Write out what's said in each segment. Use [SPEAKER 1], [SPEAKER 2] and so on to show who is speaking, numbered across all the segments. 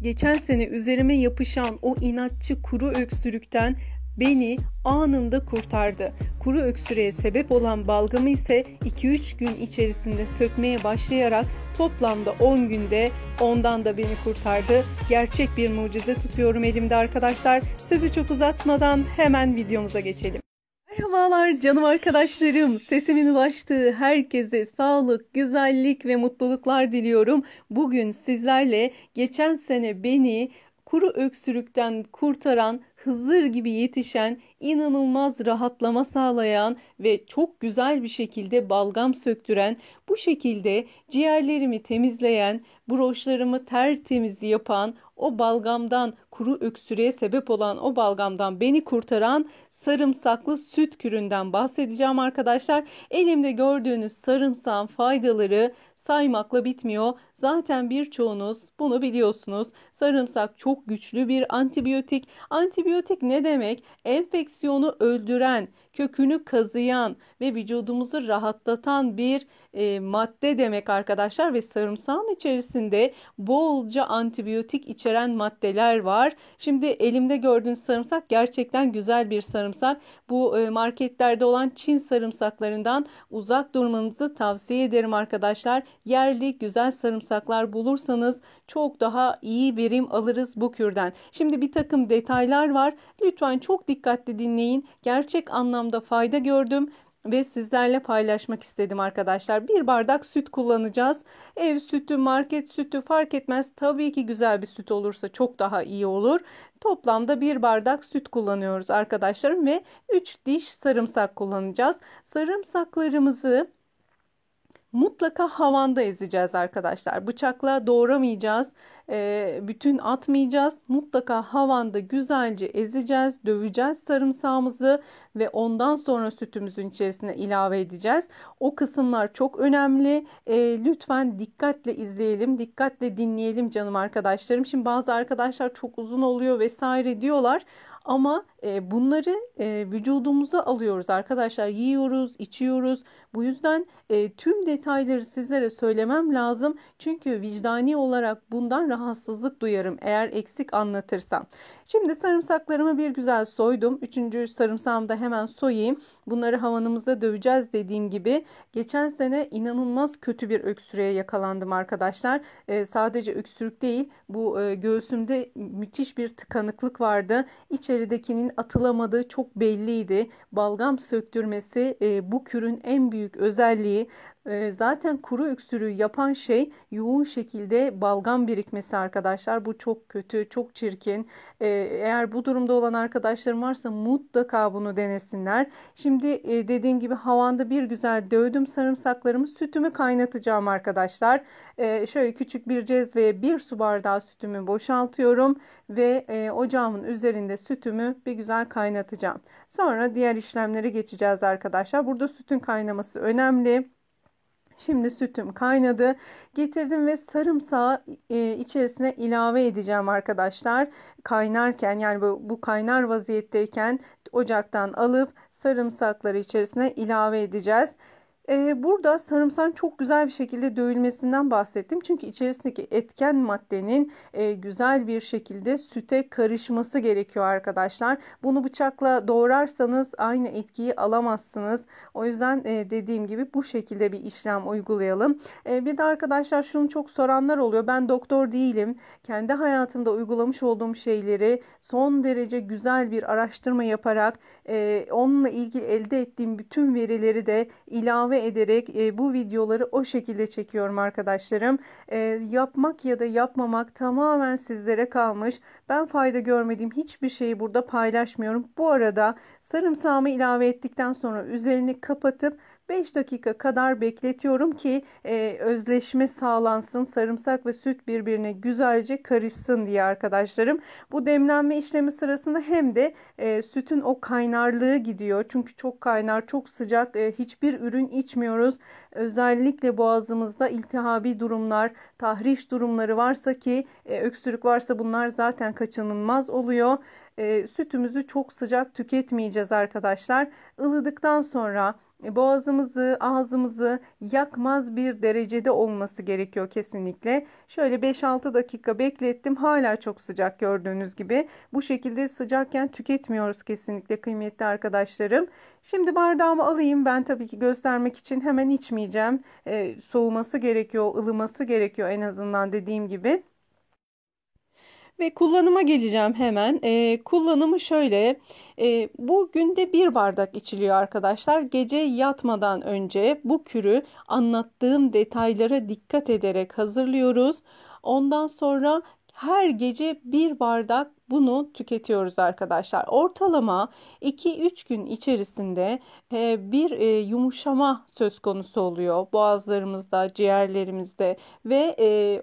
[SPEAKER 1] Geçen sene üzerime yapışan o inatçı kuru öksürükten beni anında kurtardı. Kuru öksürüğe sebep olan balgamı ise 2-3 gün içerisinde sökmeye başlayarak toplamda 10 günde ondan da beni kurtardı. Gerçek bir mucize tutuyorum elimde arkadaşlar. Sözü çok uzatmadan hemen videomuza geçelim. Merhabalar canım arkadaşlarım. Sesimin ulaştığı herkese sağlık, güzellik ve mutluluklar diliyorum. Bugün sizlerle geçen sene beni kuru öksürükten kurtaran, Hızır gibi yetişen, inanılmaz rahatlama sağlayan ve çok güzel bir şekilde balgam söktüren, bu şekilde ciğerlerimi temizleyen, bronşlarımı tertemiz yapan, o balgamdan, kuru öksürüğe sebep olan o balgamdan beni kurtaran sarımsaklı süt küründen bahsedeceğim arkadaşlar. Elimde gördüğünüz sarımsağın faydaları saymakla bitmiyor. Zaten birçoğunuz bunu biliyorsunuz. Sarımsak çok güçlü bir antibiyotik. Antibiyotik ne demek? Enfeksiyonu öldüren, kökünü kazıyan ve vücudumuzu rahatlatan bir madde demek arkadaşlar. Ve sarımsağın içerisinde bolca antibiyotik içeren maddeler var. Şimdi elimde gördüğünüz sarımsak gerçekten güzel bir sarımsak. Bu marketlerde olan Çin sarımsaklarından uzak durmanızı tavsiye ederim arkadaşlar. Yerli güzel sarımsaklar bulursanız çok daha iyi verim alırız bu kürden. Şimdi bir takım detaylar var. Lütfen çok dikkatli dinleyin. Gerçek anlamda fayda gördüm ve sizlerle paylaşmak istedim arkadaşlar. Bir bardak süt kullanacağız. Ev sütü, market sütü fark etmez. Tabii ki güzel bir süt olursa çok daha iyi olur. Toplamda bir bardak süt kullanıyoruz arkadaşlarım ve 3 diş sarımsak kullanacağız. Sarımsaklarımızı mutlaka havanda ezeceğiz arkadaşlar. Bıçakla doğramayacağız. Bütün atmayacağız. Mutlaka havanda güzelce ezeceğiz. Döveceğiz sarımsağımızı ve ondan sonra sütümüzün içerisine ilave edeceğiz. O kısımlar çok önemli. Lütfen dikkatle izleyelim. Dikkatle dinleyelim canım arkadaşlarım. Şimdi bazı arkadaşlar çok uzun oluyor vesaire diyorlar. Ama bunları vücudumuza alıyoruz arkadaşlar. Yiyoruz, içiyoruz. Bu yüzden tüm detayları sizlere söylemem lazım. Çünkü vicdani olarak bundan rahatsızlık duyarım eğer eksik anlatırsam. Şimdi sarımsaklarımı bir güzel soydum. Üçüncü sarımsağımı da hemen soyayım. Bunları havanımızda döveceğiz dediğim gibi. Geçen sene inanılmaz kötü bir öksürüğe yakalandım arkadaşlar. Sadece öksürük değil, bu göğsümde müthiş bir tıkanıklık vardı. İçeridekinin atılamadığı çok belliydi. Balgam söktürmesi bu kürün en büyük özelliği. Zaten kuru öksürüğü yapan şey yoğun şekilde balgam birikmesi arkadaşlar. Bu çok kötü, çok çirkin. Eğer bu durumda olan arkadaşlarım varsa mutlaka bunu denesinler. Şimdi dediğim gibi havanda bir güzel dövdüm sarımsaklarımı. Sütümü kaynatacağım arkadaşlar. Şöyle küçük bir cezveye 1 su bardağı sütümü boşaltıyorum ve ocağımın üzerinde sütümü bir güzel kaynatacağım. Sonra diğer işlemlere geçeceğiz arkadaşlar. Burada sütün kaynaması önemli. Şimdi sütüm kaynadı. Getirdim ve sarımsağı içerisine ilave edeceğim arkadaşlar. Kaynarken yani bu kaynar vaziyetteyken ocaktan alıp sarımsakları içerisine ilave edeceğiz. Burada sarımsağın çok güzel bir şekilde dövülmesinden bahsettim. Çünkü içerisindeki etken maddenin güzel bir şekilde süte karışması gerekiyor arkadaşlar. Bunu bıçakla doğrarsanız aynı etkiyi alamazsınız. O yüzden dediğim gibi bu şekilde bir işlem uygulayalım. Bir de arkadaşlar şunu çok soranlar oluyor. Ben doktor değilim. Kendi hayatımda uygulamış olduğum şeyleri son derece güzel bir araştırma yaparak onunla ilgili elde ettiğim bütün verileri de ilave ederek bu videoları o şekilde çekiyorum arkadaşlarım. Yapmak ya da yapmamak tamamen sizlere kalmış. Ben fayda görmediğim hiçbir şeyi burada paylaşmıyorum. Bu arada sarımsağımı ilave ettikten sonra üzerini kapatıp 5 dakika kadar bekletiyorum ki özleşme sağlansın. Sarımsak ve süt birbirine güzelce karışsın diye arkadaşlarım. Bu demlenme işlemi sırasında hem de sütün o kaynarlığı gidiyor. Çünkü çok kaynar, çok sıcak hiçbir ürün içmiyoruz. Özellikle boğazımızda iltihabi durumlar, tahriş durumları varsa ki öksürük varsa bunlar zaten kaçınılmaz oluyor. sütümüzü çok sıcak tüketmeyeceğiz arkadaşlar. Ilıdıktan sonra boğazımızı, ağzımızı yakmaz bir derecede olması gerekiyor kesinlikle. Şöyle 5-6 dakika beklettim. Hala çok sıcak gördüğünüz gibi. Bu şekilde sıcakken tüketmiyoruz kesinlikle kıymetli arkadaşlarım. Şimdi bardağımı alayım. Ben tabii ki göstermek için hemen içmeyeceğim. Soğuması gerekiyor, ılıması gerekiyor en azından dediğim gibi. Ve kullanıma geleceğim hemen. Kullanımı şöyle. Bu günde bir bardak içiliyor arkadaşlar. Gece yatmadan önce bu kürü anlattığım detaylara dikkat ederek hazırlıyoruz. Ondan sonra her gece bir bardak bunu tüketiyoruz arkadaşlar. Ortalama 2-3 gün içerisinde bir yumuşama söz konusu oluyor boğazlarımızda, ciğerlerimizde ve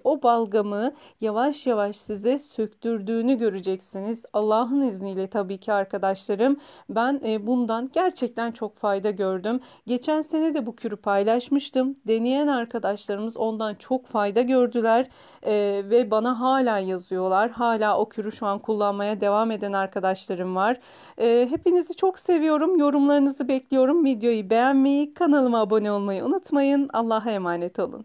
[SPEAKER 1] o balgamı yavaş yavaş size söktürdüğünü göreceksiniz. Allah'ın izniyle tabii ki arkadaşlarım. Ben bundan gerçekten çok fayda gördüm. Geçen sene de bu kürü paylaşmıştım. Deneyen arkadaşlarımız ondan çok fayda gördüler ve bana hala yazıyorlar. Hala o kürü şu an kullanmaya devam eden arkadaşlarım var. Hepinizi çok seviyorum. Yorumlarınızı bekliyorum. Videoyu beğenmeyi, kanalıma abone olmayı unutmayın. Allah'a emanet olun.